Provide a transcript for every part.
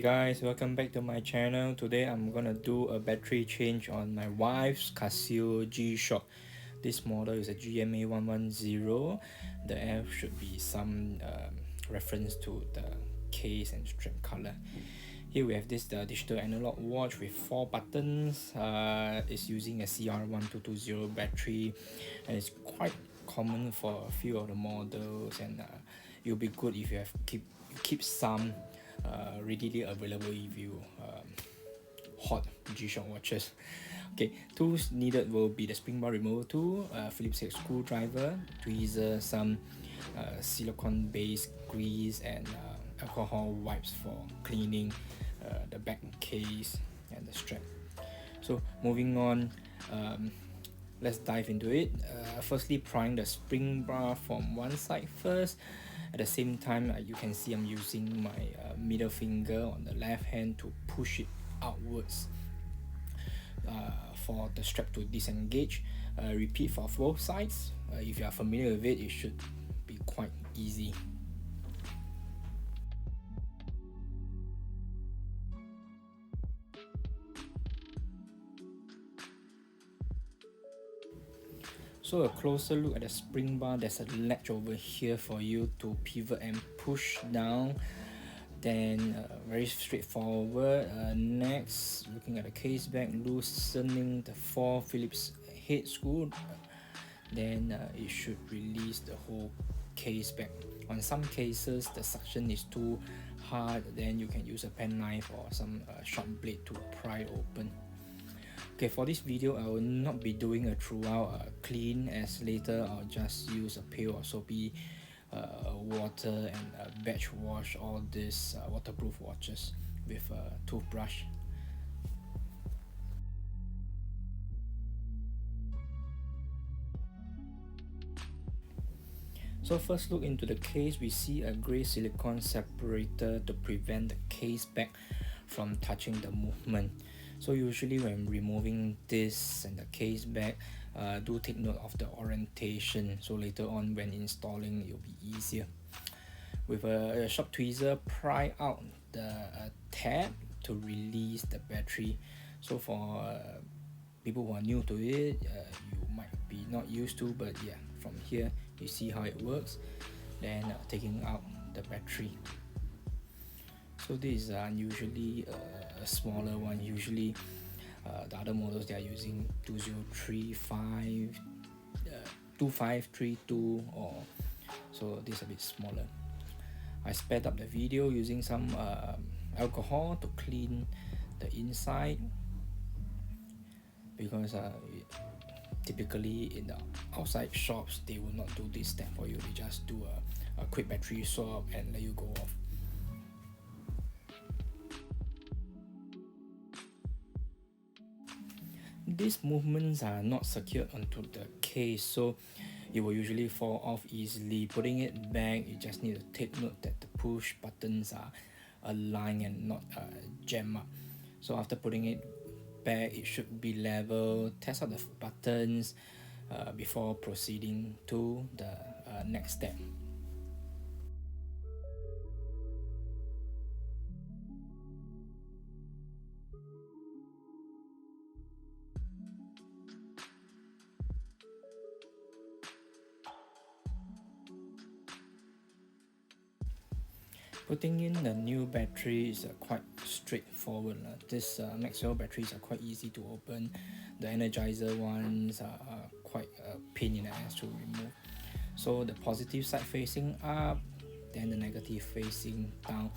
guys, welcome back to my channel. Today I'm gonna do a battery change on my wife's Casio G-Shock. This model is a GMA-S110. The F should be some reference to the case and strap color. Here we have this digital analog watch with 4 buttons. It's using a CR1220 battery, and it's quite common for a few of the models, and it'll be good if you have keep some readily available if you hot G-Shock watches. Okay, tools needed will be the spring bar removal tool, Phillips head screwdriver, tweezer, some silicone based grease, and alcohol wipes for cleaning the back case and the strap. So moving on, let's dive into it. Firstly, prying the spring bar from one side first. At the same time, you can see I'm using my middle finger on the left hand to push it outwards for the strap to disengage. Repeat for both sides. If you are familiar with it, it should be quite easy. So a closer look at the spring bar. There's a latch over here for you to pivot and push down. Then very straightforward. Next, looking at the case back, loosening the 4 Phillips head screw. Then it should release the whole case back. On some cases, the suction is too hard. Then you can use a pen knife or some sharp blade to pry it open. Okay, for this video, I will not be doing a throughout clean, as later I'll just use a pail or soapy water and batch wash all these waterproof watches with a toothbrush. So first look into the case, we see a grey silicone separator to prevent the case back from touching the movement. So usually when removing this and the case back, do take note of the orientation, so later on when installing it will be easier. With a sharp tweezer, pry out the tab to release the battery. So for people who are new to it, you might be not used to, but yeah, from here you see how it works. Then taking out the battery. So this is unusually a smaller one. Usually the other models they are using 2035, 2532, or so this is a bit smaller. I sped up the video using some alcohol to clean the inside, because typically in the outside shops they will not do this step for you. They just do a quick battery swap and let you go off. These movements are not secured onto the case, so it will usually fall off easily. Putting it back, you just need to take note that the push buttons are aligned and not jammed up. So after putting it back, it should be level. Test out the buttons before proceeding to the next step. Putting in the new battery is quite straightforward. This Maxwell batteries are quite easy to open. The Energizer ones are quite a pain in the ass to remove. So the positive side facing up, then the negative facing down.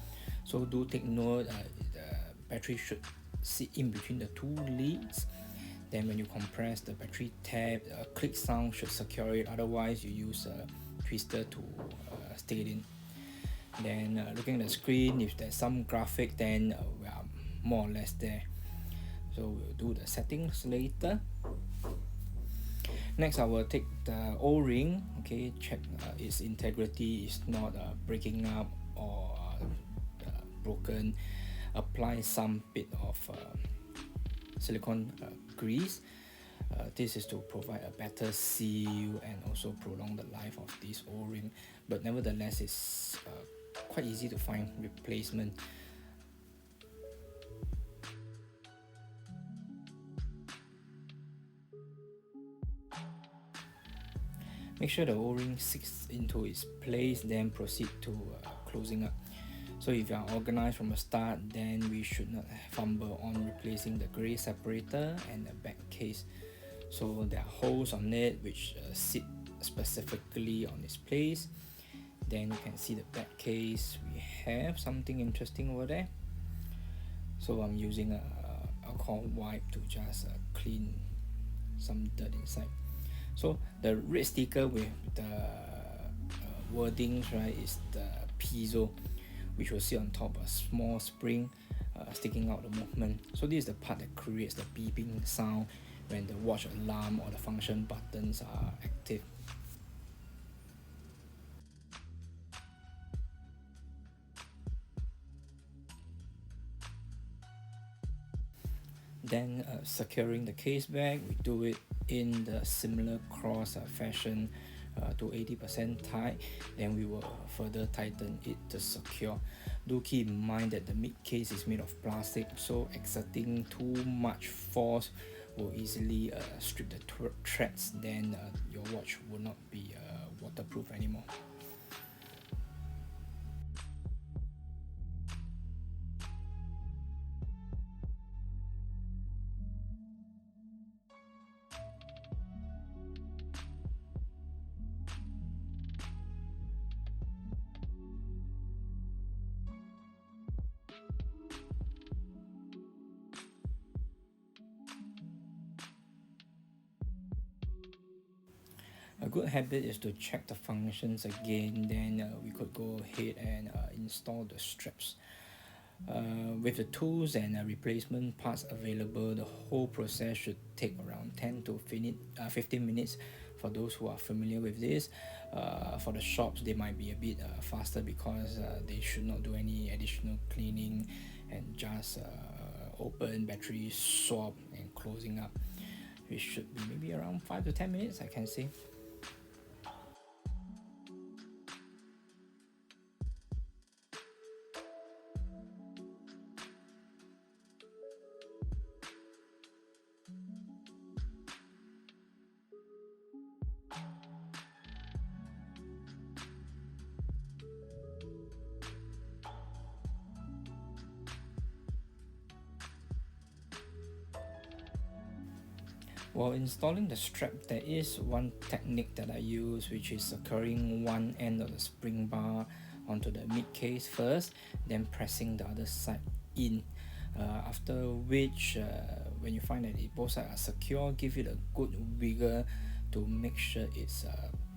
So do take note, the battery should sit in between the 2 leads. Then when you compress the battery tab, a click sound should secure it. Otherwise you use a twister to stay it in. Then looking at the screen, if there's some graphic, then we are more or less there. So we'll do the settings later. Next, I will take the O-ring, okay, check its integrity is not breaking up or broken. Apply some bit of silicone grease. This is to provide a better seal and also prolong the life of this O-ring, but nevertheless it's quite easy to find replacement. Make sure the O-ring sits into its place, then proceed to closing up. So if you are organized from the start, then we should not fumble on replacing the grey separator and the back case. So there are holes on it which sit specifically on its place. Then you can see the back case, we have something interesting over there. So I'm using a alcohol wipe to just clean some dirt inside. So the red sticker with the wordings, right, is the piezo, which will sit on top of a small spring sticking out the movement. So this is the part that creates the beeping sound when the watch alarm or the function buttons are active. Then securing the case back, we do it in the similar cross fashion to 80% tight. Then we will further tighten it to secure. Do keep in mind that the mid case is made of plastic, so exerting too much force will easily strip the threads. Then your watch will not be waterproof anymore. A good habit is to check the functions again, then we could go ahead and install the straps. With the tools and replacement parts available, the whole process should take around 10 to 15 minutes for those who are familiar with this. For the shops, they might be a bit faster because they should not do any additional cleaning and just open, battery swap and closing up, which should be maybe around 5 to 10 minutes, I can say. While installing the strap, there is one technique that I use, which is securing one end of the spring bar onto the mid case first, then pressing the other side in. After which, when you find that both sides are secure, give it a good wiggle to make sure it's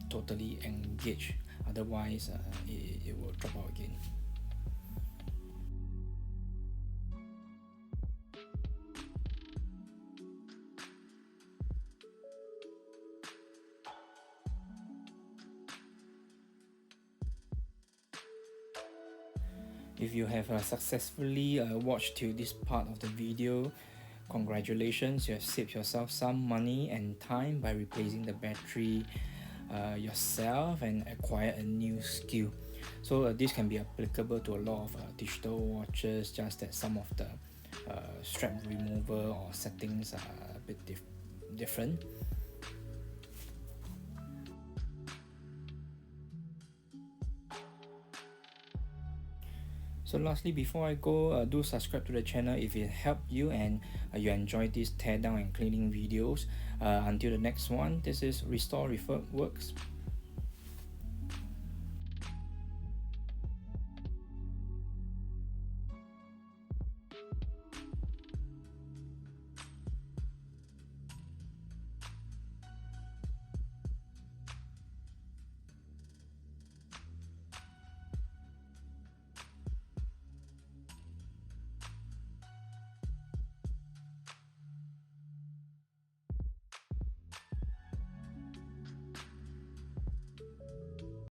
totally engaged. Otherwise, it will drop out again. If you have successfully watched till this part of the video, congratulations, you have saved yourself some money and time by replacing the battery yourself and acquire a new skill. So this can be applicable to a lot of digital watches, just that some of the strap remover or settings are a bit different. So lastly, before I go, do subscribe to the channel if it helped you and you enjoyed these teardown and cleaning videos. Until the next one, this is Restore Refurb Works.